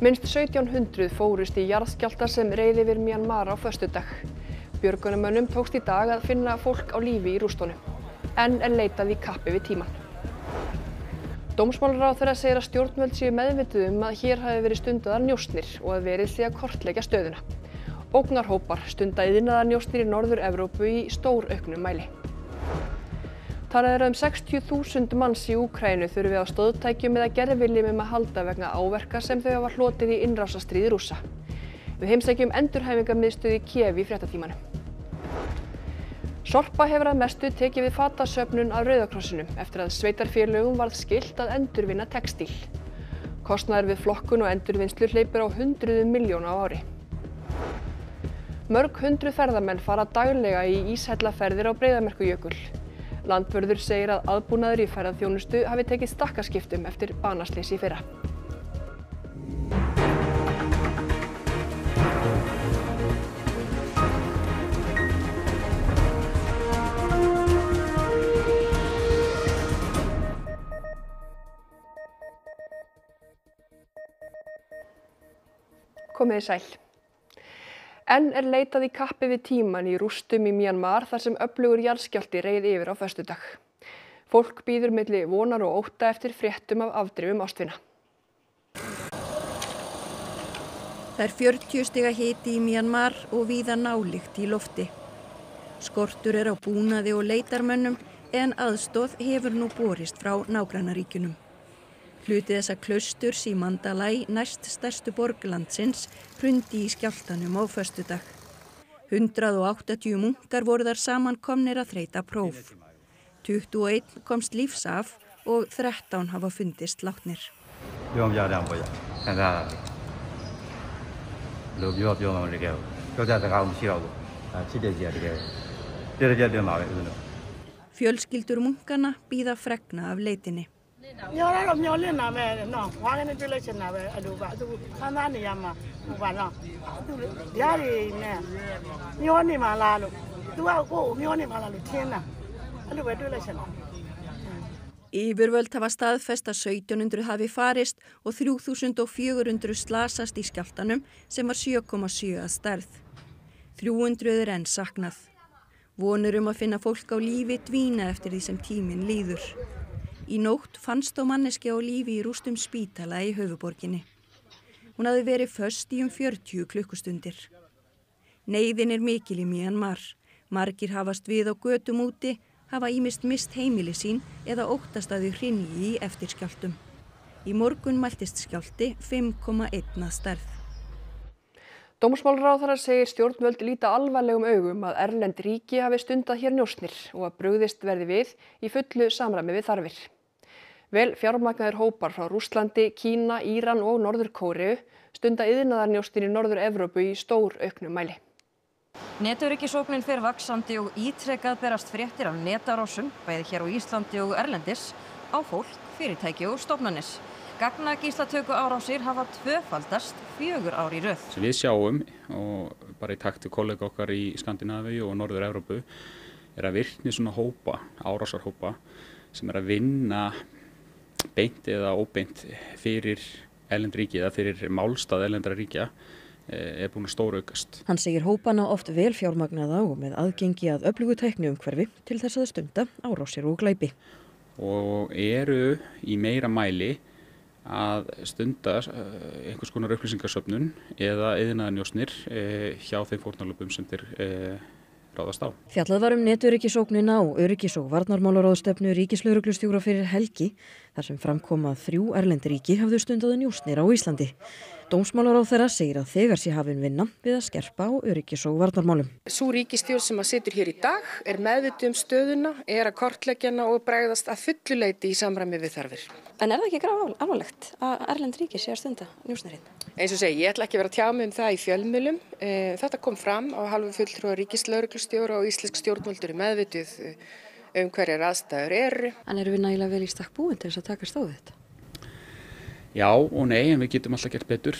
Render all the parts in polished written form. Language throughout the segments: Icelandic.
Minnst 1700 fórust í jarðskjálfta sem reið yfir Mjanmar á föstudag. Björgunarmönnum tókst í dag að finna fólk á lífi í rústunum. Enn er leitað í kappi við tímann. Dómsmálaráðherra segir að stjórnvöld séu meðvituð að hér hafi verið stundaðar njósnir og að verið sé að kortleggja stöðuna. Ógnarhópar stunda iðnaðarnjósnir í Norður-Evrópu í stórauknum mæli. Talið er 60.000 manns í Úkraínu þurfi á stoðtækjum eða gervilimum að halda vegna áverka sem þau hafa hlotið í innrásarstríði Rússa. Við heimsækjum endurhæfingarmiðstöð í Kiev í fréttatímanum. Sorpa hefur að mestu tekið við fatasöfnun að Rauða krossinum eftir að sveitarfélögum varð skylt að endurvinna textíl. Kostnaður við flokkun og endurvinnslu hleypur á hundruðum milljóna á ári. Mörg hundruð ferðamenn fara daglega í íshellaferðir á Breiðamerkurjökul. Landvörður segir að aðbúnaður í ferðaþjónustu hafi tekið stakkaskiptum eftir banaslys í fyrra. Komið þið sæl. Enn er leitað í kappi við tímann í rústum í Mjanmar þar sem öflugur jarðskjálfti reið yfir á föstudag. Fólk bíður milli vonar og ótta eftir fréttum af afdrifum ástvina. Það er 40 stiga hiti í Mjanmar og víða nálykt í lofti. Skortur er á búnaði og leitarmönnum en aðstoð hefur nú borist frá nágrannaríkjunum. Hluti þessa klausturs í Mandalay, næst stærstu borg landsins, hrundi í skjálftanum á föstudag. 180 munkar voru þar saman komnir að þreyta próf. 21 komst lífs af og 13 hafa fundist látnir. Fjölskyldur munkana bíða fregna af leitinni. Yfirvöld hafa staðfest að 1700 hafi farist og 3400 slasast í skjálftanum sem var 7,7 að stærð. 300 er enn saknað. Vonir að finna fólk á lífi dvína eftir því sem tíminn líður. Í nótt fannst þó manneskja á lífi í rústum spítala í höfuðborginni. Hún hafði verið föst í 40 klukkustundir. Neyðin er mikil í Mjanmar. Margir hafast við á götum úti, hafa ýmist mist heimili sín eða óttast að þau hrynji í eftir skjálftum. Í morgun mæltist skjálfti 5,1 að stærð. Dómsmálaráðherra segir stjórnvöld líta alvarlegum augum að erlend ríki hafi stundað hér njósnir og að brugðist verði við í fullu samræmi við þarfir. Vel fjármagnaðir hópar frá Rússlandi, Kína, Íran og Norður-Kóreu stunda iðnaðarnjósnir í Norður-Evrópu í stórauknum mæli. Netöryggisógnin fer vaxandi og ítrekað berast fréttir af netárásum, bæði hér á Íslandi og erlendis, á fólk, fyrirtæki og stofnanir. Gagnagíslatöku árásir hafa tvöfaldast 4 ár í röð. Sem við sjáum, og bara í takt við kollega okkar í Skandinavíu og Norður-Evrópu, er að virkni svona hópa, árásarhópa, sem er að vinna beint eða óbeint fyrir erlend ríki eða fyrir málstað erlendra ríkja, er búin að stóraukast. Hann segir hópana oft vel fjármagnaða og með aðgengi að öflugu tækniumhverfi til þess að stunda árásir og glæpi. Og eru í meira mæli að stunda einhvers konar upplýsingasöfnun eða iðnaðarnjósnir hjá þeim fórnarlöpum sem þeir ráðast á. Fjallað var netöryggisógnina og öryggis- og varnarmálaráðstefnu ríkislögreglustjóra fyrir helgi, þar sem framkom að 3 erlend ríki hafðu stundað njósnir á Íslandi. Dómsmálaráðherra segir að þegar sé hafin vinna við að skerpa á öryggis- og varnarmálum. Sú ríkisstjórn sem situr hér í dag er meðvituð stöðuna, er að kortleggja hana og bregðast að fullu leyti í samræmi við þarfir. En er það ekki alvarlegt að erlend ríki sé að stunda njósnir hérna? Eins og segi, ég ætla ekki að vera að tjá mig það í fjölmiðlum. Þetta kom fram á hálfu fulltrúa ríkislögreglustjóra og íslensk stjórnvöld eru meðvituð hverjar aðstæður eru. En eru við nægilega vel í stakk búin til þess að takast á við þetta? Já og nei, en við getum alltaf gert betur.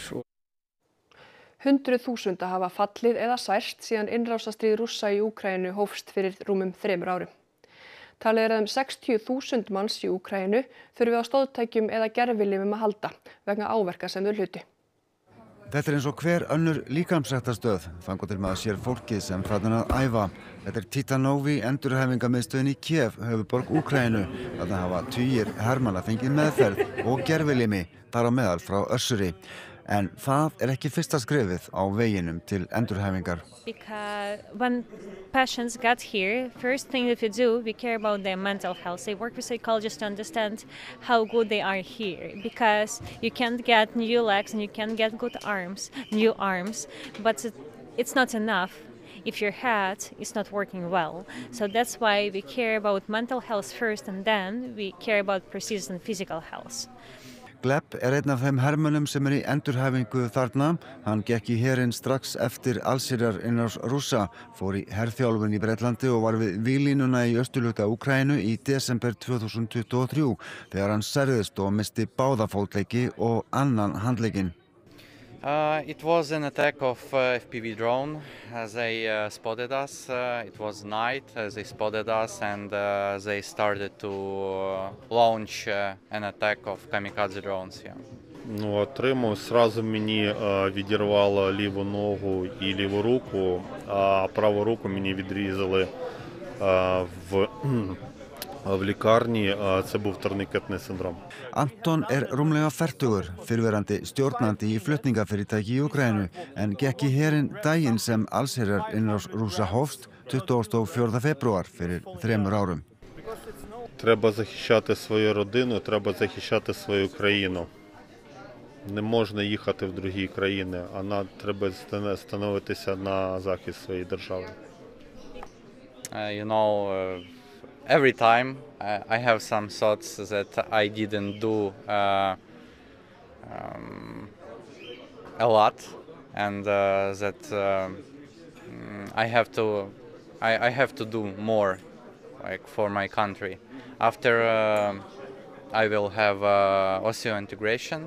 100.000 hafa fallið eða særst síðan innrásarstríð Rússa í Úkraínu hófst fyrir rúmum 3 árum. Talið er að 60.000 manns í Úkraínu þurfi á stoðtækjum eða gervilyfjum að halda vegna áverka sem þau hlutu. Þetta eins og hver önnur líkamsræktarstöð, þangað til maður sér fólkið sem þarna að æfa. Þetta Titanovi endurhæfingarmiðstöðin í Kiev, höfuðborg Úkraínu. Þarna hafa tugir hermanna fengið meðferð og gervilimi, þar á meðal frá Össuri. En það ekki fyrsta skrefið á veginum til endurhæfingar. Because when patients get here, first thing that we do, we care about their mental health. They work with psychologists to understand how good they are here. Because you can't get new legs and you can't get good arms, new arms, but it's not enough if your head is not working well. So that's why we care about mental health first and then we care about persistent physical health. Gleb einn af þeim hermönnum sem í endurhæfingu þarna. Hann gekk í herinn strax eftir allsherjarinnrás Rússa, fór í herþjálfun í Bretlandi og var við víglínuna í austurhluta Úkraínu í desember 2023 þegar hann særðist og missti báða fótleggi og annan handlegginn. It was an attack of FPV drone. They spotted us. It was night. They spotted us and they started to launch an attack of kamikaze drones. Yeah. Ну, отримав, сразу мені відірвало ліву ногу і ліву руку, а праву руку мені відрізали в lікарні, це був турникетний синдром. Anton rúmlega fertugur, fyrrverandi stjórnandi í flutningafyrirtæki í Úkraínu, en gekk í herinn daginn sem allsherjarinnrás Rússa hófst 24. febrúar fyrir 3 árum. Треба захищати свою родину, треба захищати свою країну. Не можна їхати в другі країни, а треба становитися на захист своєї держави. Every time I have some thoughts that I didn't do a lot, and that I have to do more, like for my country. After I will have osseointegration.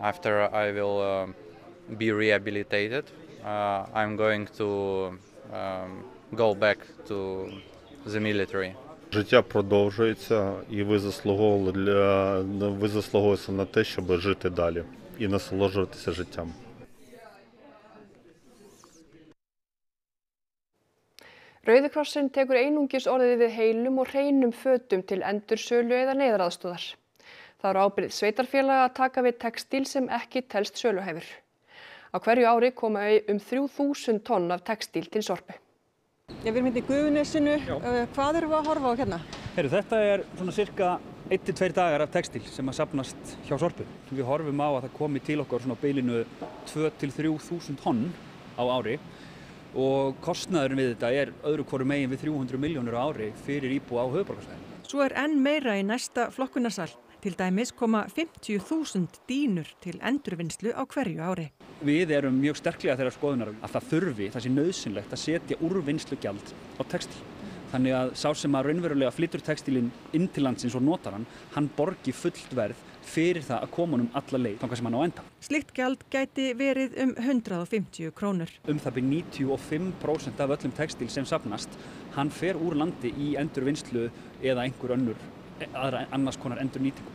After I will be rehabilitated, I'm going to go back to the military. Життя продовжується, і ви заслуговуєте на те, щоб жити далі і насолоджуватися життям. Rauði krossinn tekur einungis orðið við heilum og hreinum fötum til endursölu eða neyðaraðstoðar. Það ábyrgð sveitarfélaga að taka við textíl sem ekki telst söluhæfur. Á hverju ári koma 3000 tonn af textíl til Sorpu. Við erum hérna í Gufunesinu. Hvað erum við að horfa á hérna? Þetta svona cirka 1-2 dagar af textíl sem að safnast hjá Sorpu. Við horfum á að það komi til okkar svona á bilinu 2-3.000 tonn á ári og kostnaðurinn við þetta öðru hvoru megin við 300 milljónir á ári fyrir íbúa á höfuðborgarsvæðinu. Svo enn meira í næsta flokkunarsal. Til dæmis koma 50.000 dýnur til endurvinnslu á hverju ári. Við erum mjög sterklega þeirrar skoðunar að það sé nauðsynlegt að setja úrvinnslugjald á textíl. Þannig að sá sem að raunverulega flytur textílinn inn til landsins og notar hann borgi fullt verð fyrir það að koma honum alla leið þangað sem hann á enda. Slikt gjald gæti verið 150 krónur. Það byrja 95% af öllum textíl sem safnast, hann fer úr landi í endurvinnslu eða einhver annars konar endurnýtingu.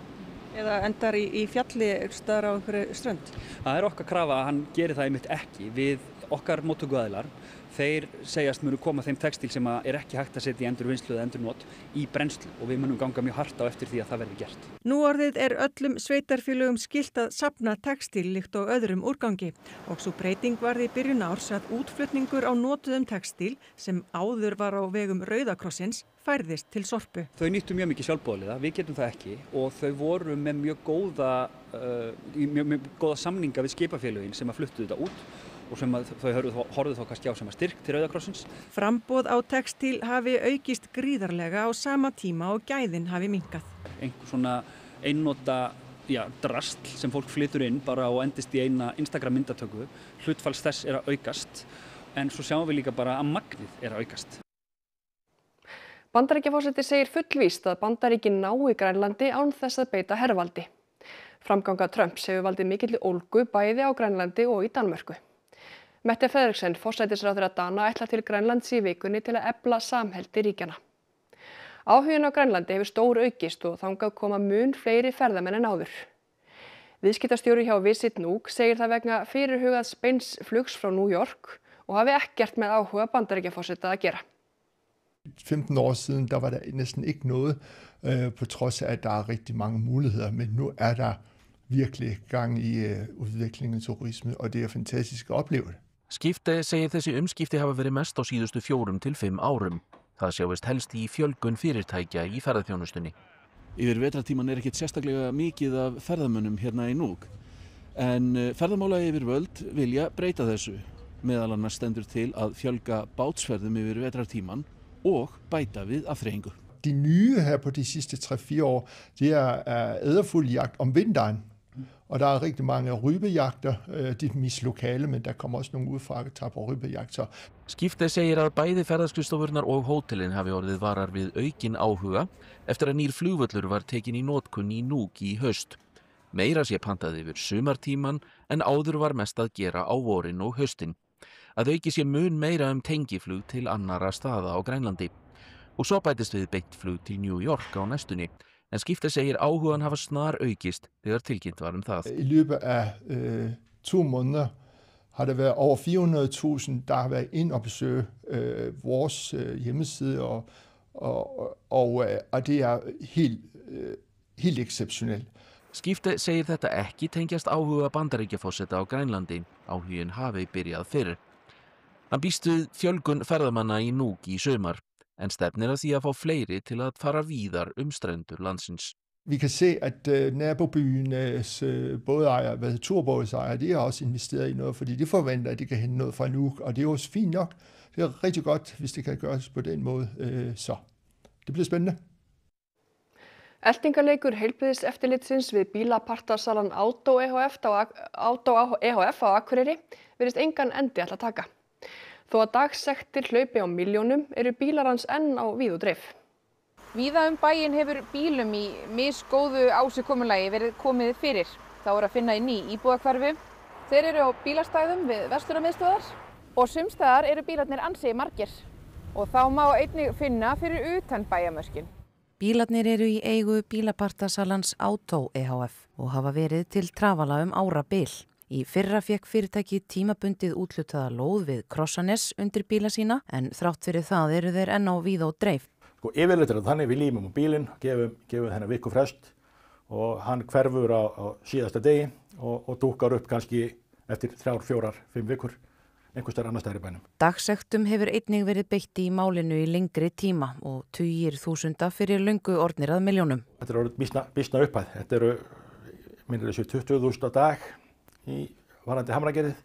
Eða endar í fjalli staðar á einhverju strönd? Það okkar krafa að hann geri það einmitt ekki. Við okkar móttökuaðilar, þeir segjast munu koma þeim textíl sem ekki hægt að setja í endurvinnslu eða endurnot í brennslu og við munum ganga mjög hart á eftir því að það verði gert. Núorðið öllum sveitarfélögum skylt að safna textíl líkt og öðrum úrgangi og sú breyting varð í byrjun árs að útflutningur á notuðum textíl sem áður var á vegum Rauða krossins færðist til Sorpu. Þau nýttu mjög mikið sjálfboðaliða, við getum það ekki og þau voru með mjög góða samninga við skipafélögin sem að fluttu þetta út og sem að þau horfðu þá kannski á sem að styrk til Rauða krossins. Framboð á textíl hafi aukist gríðarlega á sama tíma og gæðin hafi minnkað. Einhver svona einnota drasl sem fólk flytur inn bara og endist í eina Instagram myndatöku, hlutfalls þess að aukast en svo sjáum við líka bara að magnið að aukast. Bandaríkjaforseti segir fullvíst að Bandaríkin nái Grænlandi án þess að beita hervaldi. Framganga Trumps hefur valdið mikilli ólgu bæði á Grænlandi og í Danmörku. Mette Frederiksen, forsætisráðherra Dana, ætlar til Grænlands í vikunni til að efla samhelti ríkjanna. Áhuginn á Grænlandi hefur stóraukist og þangað koma mun fleiri ferðamenn en áður. Viðskiptastjóri hjá Visit Nuuk segir það vegna fyrirhugaðs beins flugs frá New York og hafi ekkert með áhuga Bandaríkjaforseta að gera. 15 år siden, der var der næsten ikke noget, på trods af, at der er rigtig mange muligheder, men nu er der virkelig gang i udviklingen af turisme, og det er fantastisk at opleve. Skipte segir þessi umskipti hafa verið mest á síðustu 4 til 5 árum. Það sjáist helst í fjölgun fyrirtækja í ferðaþjónustunni. Yfir vetrartíman ekkert sérstaklega mikið af ferðamönnum hérna í Nuuk, en ferðamálayfirvöld vilja breyta þessu. Meðal annars stendur til að fjölga bátsferðum yfir vetrartíman og bæta við afþreyingu. De nye her på de sidste 3-4 år, det er edderfuglejagt om vinteren. Og der er rigtig mange rypejagter, de er mest lokale, men der kommer også nogle udefra, der tager på rypejagt. Skipte segir að bæði ferðaskrifstofurnar og hótelin hafi orðið varar við aukin áhuga eftir að nýr flugvöllur var tekin í notkun í Nuuk í haust. Meira sé pantað yfir sumartíman en áður var mest að gera á vorin og haustin. Að auki sé mun meira tengiflug til annarra staða á Grænlandi. Og svo bætist við beint flug til New York á næstunni. En Skipte segir áhugan hafa snar aukist þegar tilkynnt var það. I løbet af 2 måneder har der været over 400.000, der har været ind og besøge vores hjemmeside, og det er helt exceptionelt. Skipte segir þetta ekki tengjast áhuga Bandaríkjaforseta á Grænlandi. Áhugin hafi byrjað fyrr. Hann býst við fjölgun ferðamanna í Nuuk í sumar, en stefnir að því að fá fleiri til að fara víðar strendur landsins. Vi kan se, at nabobyernes bådejere, turbådsejere, de har også investeret i noget, fordi de forventer, at de kan hente noget fra Nuuk, og det er jo også fint nok. Det er rigtig godt, hvis det kan gøres på den måde, så det bliver spændende. Eltingaleikur heilbrigðiseftirlitsins við bílapartasalan Auto EHF á Akureyri virðist engan endi ætla að taka. Þó að dagsektir hlaupi á milljónum eru bílar hans enn á víð og dreif. Víða bæinn hefur bílum í misgóðu ásigkomulagi verið komið fyrir. Þá er að finna í ný íbúðahverfi. Þeir eru á bílastæðum við verslunarmiðstöðvar og sumstaðar eru bílarnir ansi margir. Og þá má einnig finna fyrir utan bæjarmörkin. Bílarnir eru í eigu bílapartasalans Auto EHF og hafa verið til trafala árabil. Í fyrra fékk fyrirtæki tímabundið úthlutaða lóð við Krossanes undir bíla sína, en þrátt fyrir það eru þeir enn á víð og dreif. Yfirleitt er þannig við límum bílinn, gefum þennan viku frest og hann hverfur á síðasta degi og dúkkar upp kannski eftir 3, 4, 5 vikur. Einhvers staðar annars staðar í bænum. Dagsektum hefur einnig verið beitt í málinu í lengri tíma og tugir þúsunda fyrir löngu orðnir að milljónum. Þetta eru býsna upphæð. Þetta eru minnir þessu 20.000 á dag í varðandi Hamragerðið,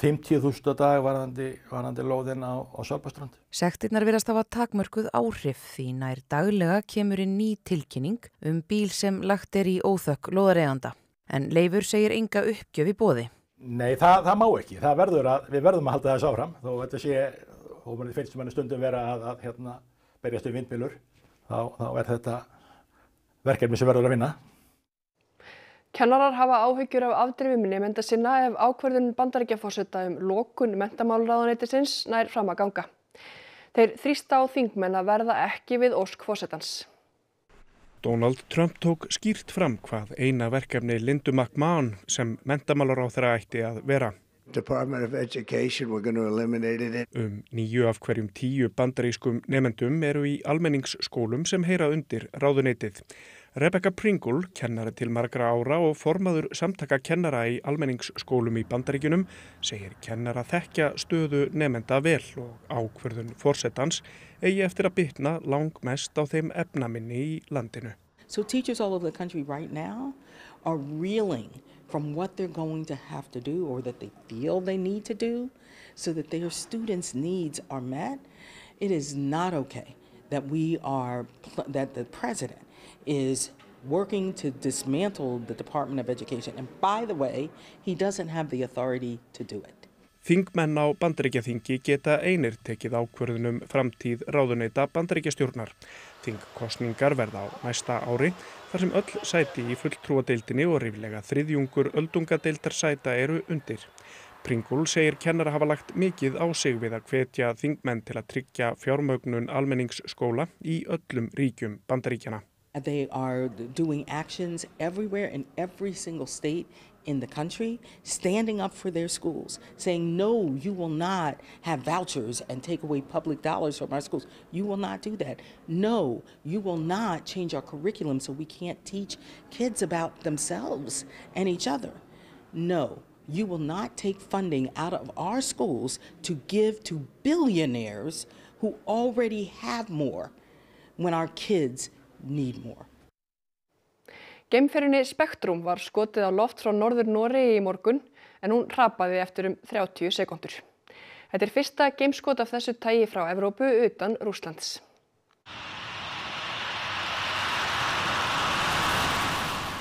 50.000 á dag varðandi lóðin á Sölvaströnd. Sektirnar virðast hafa takmörkuð áhrif því nær daglega kemur inn ný tilkynning bíl sem lagt er í óþökk lóðareiganda. En Leifur segir enga uppgjöf í boði. Nei, það má ekki. Við verðum að halda þess áfram. Þó þetta sé, og mann finnst manni stundum vera að berjast vindmyllur, þá er þetta verkefni sem verður að vinna. Kennarar hafa áhyggjur af afdrifum nemenda sinna ef ákvörðun Bandaríkjaforseta lokun menntamálaráðuneytisins nær fram að ganga. Þeir þrýsta á þingmenn að verða ekki við ósk forsetans. Donald Trump tók skýrt fram hvað eina verkefni Lindu McMahon sem menntamálaráðherra ætti að vera. Department of Education, we're going to eliminate it. 9 af hverjum 10 bandarískum nemendum eru í almenningsskólum sem heyra undir ráðuneytið. Rebecca Pringle, kennari til margra ára og formaður samtaka kennara í almenningsskólum í Bandaríkjunum, segir kennara þekkja stöðu nemenda vel og ákvörðun forsetans eigi eftir að bitna langmest á þeim efnaminni í landinu. So teachers all over the country right now are reeling from what they're going to have to do or that they feel they need to do so that their students' needs are met. It is not okay that that the president is working to dismantle the Department of Education. And by the way, he doesn't have the authority to do it. Þingmenn á Bandaríkjaþingi geta einir tekið ákvörðun framtíð ráðuneyta Bandaríkjastjórnar. Þingkosningar verða á næsta ári þar sem öll sæti í fulltrúadeildinni og ríflega þriðjungur öldungadeildar sæta eru undir. Pringle segir kennara hafa lagt mikið á sig við að hvetja þingmenn til að tryggja fjármögnun almenningsskóla í öllum ríkjum Bandaríkjanna. They are doing actions everywhere in every single state in the country, standing up for their schools, saying, no, you will not have vouchers and take away public dollars from our schools. You will not do that. No, you will not change our curriculum so we can't teach kids about themselves and each other. No, you will not take funding out of our schools to give to billionaires who already have more when our kids need more. Geimferjunni Spectrum var skotið á loft frá Norður-Noregi í morgun en hún hrapaði eftir 30 sekúndur. Þetta fyrsta geimskot af þessu tagi frá Evrópu utan Rússlands.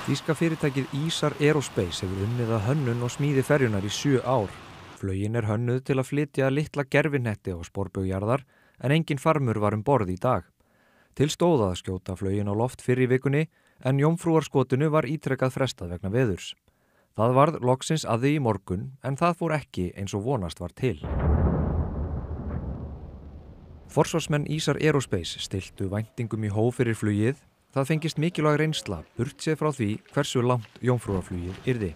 Þýska fyrirtækið Isar Aerospace hefur unnið að hönnun og smíði ferjunnar í 7 ár. Flugin hönnuð til að flytja litla gervinetti á sporbaug jarðar en engin farmur var borð í dag. Til stóð að skjóta flugin á loft fyrr í vikunni en jómfrúarskotinu var ítrekað frestað vegna veðurs. Það varð loksins að því í morgun en það fór ekki eins og vonast var til. Forsvarsmenn Isar Aerospace stiltu væntingum í hóf fyrir flugið. Það fengist mikilvæg reynsla, burtséð frá því hversu langt jómfrúarflugið yrði.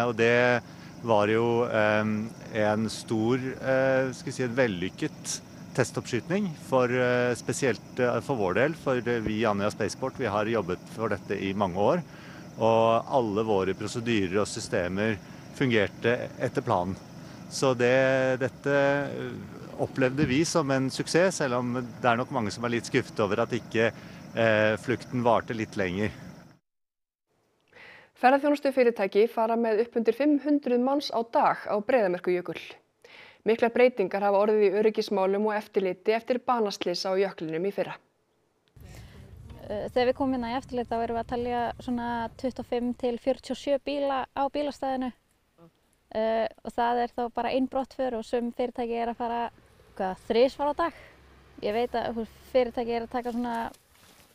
Og det var jo en stor, vellykket testoppskytning spesielt for vår del, for vi i Andøya Spaceport, vi har jobbet for dette i mange år, og alle våre prosedyrer og systemer fungerte etter planen. Så dette opplevde vi som en suksess, selv om det nok mange som litt skuffet over at ikke flukten varte litt lenger. Ferðaþjónustufyrirtæki fara með upp undir 500 manns á dag á Breiðamerkurjökul. Miklar breytingar hafa orðið í öryggismálum og eftirliti eftir banaslys á jöklinum í fyrra. Þegar við komum hérna í eftirlit þá erum við að telja svona 25 til 47 bíla á bílastæðinu og það þá bara ein brottför og sum fyrirtæki að fara 3 á dag. Ég veit að fyrirtæki að taka svona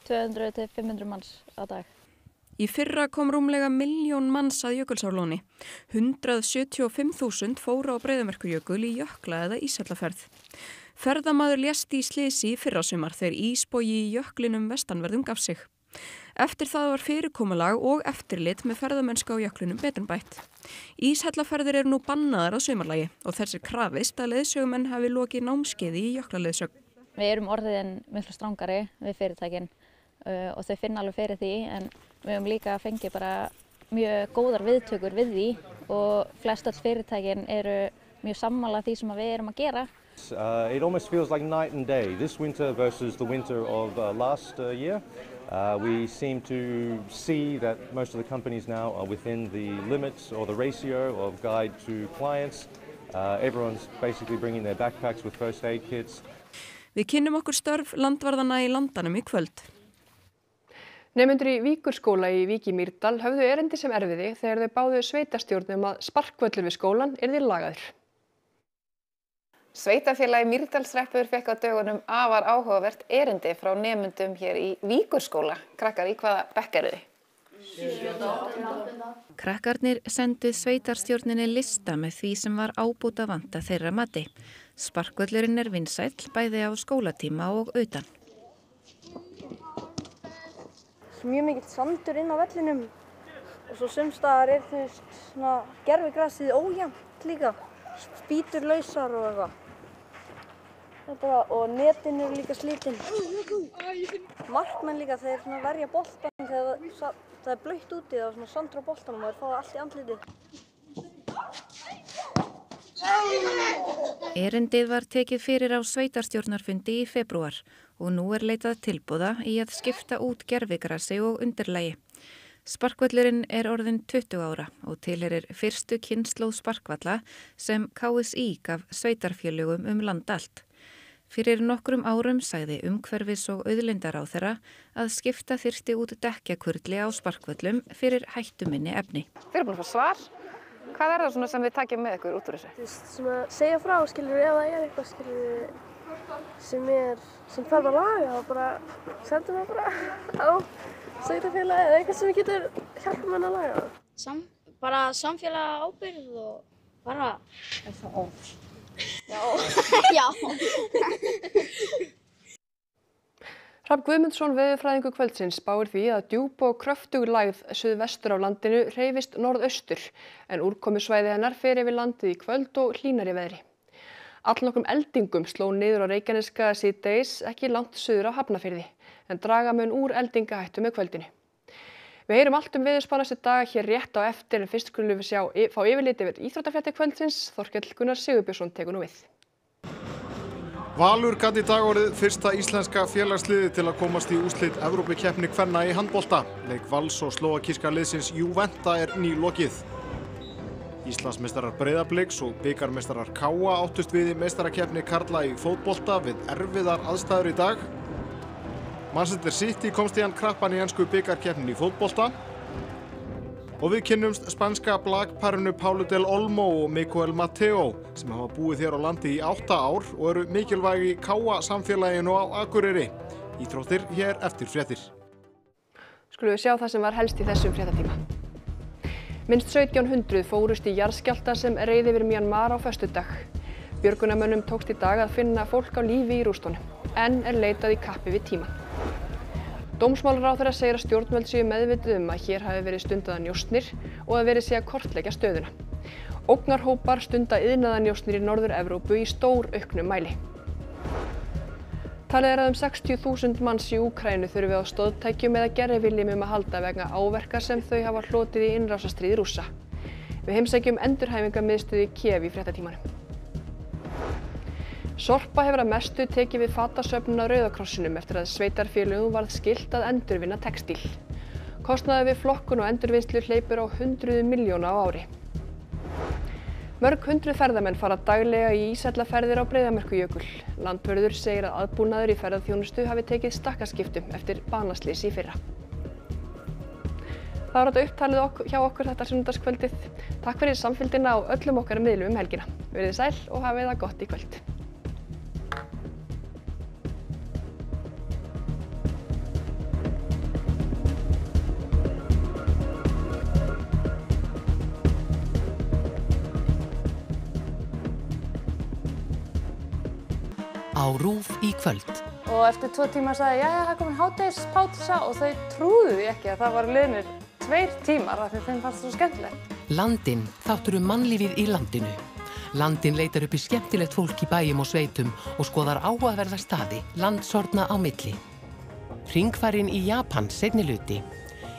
200 til 500 manns á dag. Í fyrra kom rúmlega 1 milljón manns að Jökulsárlóni. 175.000 fóru á Breiðamerkurjökul í jökla eða ísjallaferð. Ferðamaður lést í slysi í fyrrasumar þegar ísbogi í jöklinum vestanverðum gaf sig. Eftir það var fyrirkomulag og eftirlit með ferðamennsku á jöklinum beturbætt. Ísjallaferðir eru nú bannaðar á sumarlagi og þess krafist að leiðsögumenn hafi lokið námskeiði í jöklaleiðsögn. Við erum orðin miklu strangari við fyrirtækin og þau finna alveg fyrir því en við höfum líka fengið bara mjög góðar viðtökur við því og flest öll fyrirtækin eru mjög sammála því sem við erum að gera. It almost feels like night and day this winter versus the winter of last year. We seem to see that most of the companies now are within the limits or the ratio of guide to clients. Everyone's basically bringing their backpacks with first aid kits. Við kynnum okkur störf landvarðana í Landanum í kvöld. Nemendur í Víkurskóla í Vík í Mýrdal höfðu erindi sem erfiði þegar þau báðu sveitarstjórn að sparkvöllur við skólann yrði lagaður. Sveitarfélagi Mýrdalshreppur fékk á dögunum afar áhugavert erindi frá nemendum hér í Víkurskóla. Krakkar, í hvaða bekk eru þið? 7. Krakkarnir sendu sveitarstjórninni lista með því sem var ábótavant að þeirra mati. Sparkvöllurinn vinsæll bæði á skólatíma og utan. Mjög mikill sandur inn á vellinum og svo sums staðar svona gervigrasið ójafnt líka, spýturlausar og eitthvað. Og netin eru líka slitin. Markmenn líka þeir verja boltann þegar það blautt úti, það svona sandur á boltanum og þeir fá allt í andlitið. Erindið var tekið fyrir á sveitarstjórnarfundi í febrúar og nú leitað tilboða í að skipta út gervigrasi og undirlagi. Sparkvöllurinn orðinn 20 ára og tilheyrir fyrstu kynslóð sparkvalla sem KSÍ gaf sveitarfélögum land allt. Fyrir nokkrum árum sagði umhverfis- og auðlindaráðherra að skipta þyrfti út dekkjakurli á sparkvöllum fyrir hættuminni efni. Við erum búin að fá svar. Hvað það svona sem við takjum með ykkur út úr þessu? Svona segja frá, skilur, ef það eitthvað, skilur, sem þarf að laga og bara sendum það bara á sveitarfélagið eða eitthvað sem getur hjálpað mann að laga. Bara samfélag ábyrgð og bara það orð. Já. Já. Hrafn Guðmundsson veðurfræðingur kvöldsins spáir því að djúp og kröftug lægð suðvestur af landinu hreyfist norðaustur en úrkomusvæði hennar fer yfir landið í kvöld og hlýnar í veðri. Allnokkrum eldingum sló niður á Reykjaneska síðdegis ekki langt suður á Hafnarfirði en draga mun úr eldingahættu með kvöldinu. Við heyrum allt veðurspá næstu daga hér rétt á eftir en fyrst skulum við fá yfirlit yfir íþróttafréttir kvöldsins. Þorkell Gunnar Sigurbjörnsson tekur nú við. Valur gat í dag orðið fyrsta íslenska félagsliðið til að komast í úrslit Evrópukeppni kvenna í handbolta. Leik Vals og slóvakíska liðsins Juventa nýlokið. Íslandsmeistarar Breiðabliks og bikarmeistarar KA áttust við í meistarakeppni karla í fótbolta við erfiðar aðstæður í dag. Manchester City komst í hann krappan í ensku bikarkeppninni í fótbolta. Og við kynnumst spænska blakparinu Paulo del Olmo og Miguel Mateo sem hafa búið hér á landi í 8 ár og eru mikilvægi í KA samfélaginu á Akureyri. Íþróttir hér eftir fréttir. Skulum við sjá það sem var helst í þessum fréttatíma. Minnst 1700 fórust í jarðskjálfta sem reið yfir Mjanmar á föstudag. Björgunarmönnum tókst í dag að finna fólk á lífi í rústunum, en leitað í kappi við tímann. Dómsmálaráðherra segir að stjórnvöld séu meðvituð að hér hafi verið stundaðar njósnir og að verið sé að kortleggja stöðuna. Ógnarhópar stunda iðnaðarnjósnir í Norður-Evrópu í stórauknum mæli. Talið er að 60.000 manns í Úkraínu þurfi á stoðtækjum eða gerviljum að halda vegna áverka sem þau hafa hlotið í innrásarstríði Rússa. Við heimsækjum endurhæfingarmiðstöð í Kiev í fréttatímanum. Sorpa hefur að mestu tekið við fatasöfnun á Rauða krossinum eftir að sveitarfélögum varð skylt að endurvinna textíl. Kostnaður við flokkun og endurvinnslu hleypur á hundruð milljóna á ári. Mörg hundruð ferðamenn fara daglega í ísjallaferðir á Breiðamerkurjökul. Landvörður segir að aðbúnaður í ferðaþjónustu hafi tekið stakkaskiptum eftir banaslys í fyrra. Það var þetta upptalið hjá okkur þetta sunnudagskvöldið. Takk fyrir samfylgdina á öllum okkar miðlum helgina. Verið sæl og hafið það gott í kvöld. Á RÚV í kvöld. Og eftir 2 tíma sagði ég, það er komin hádegis-pása og þau trúðu því ekki að það var liðnir 2 tímar af því þeim fannst það svo skemmtilegt. Landinn, þáttur mannlífið í landinu. Landinn leitar upp í skemmtilegt fólk í bæjum og sveitum og skoðar áhugaverða staði, landsorna á milli. Hringfarinn í Japan, seinni hluti.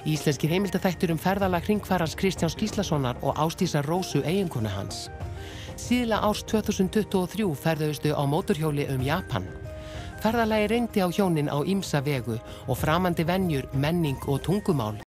Íslenskir heimildaþættur ferðalag hringfarans Kristjáns Gíslasonar og Ásdísar Rósu eiginkonu hans. Síðla árs 2023 ferðuðustu á mótorhjóli Japan. Ferðalagi reyndi á hjónin á ýmsa vegu og framandi venjur, menning og tungumál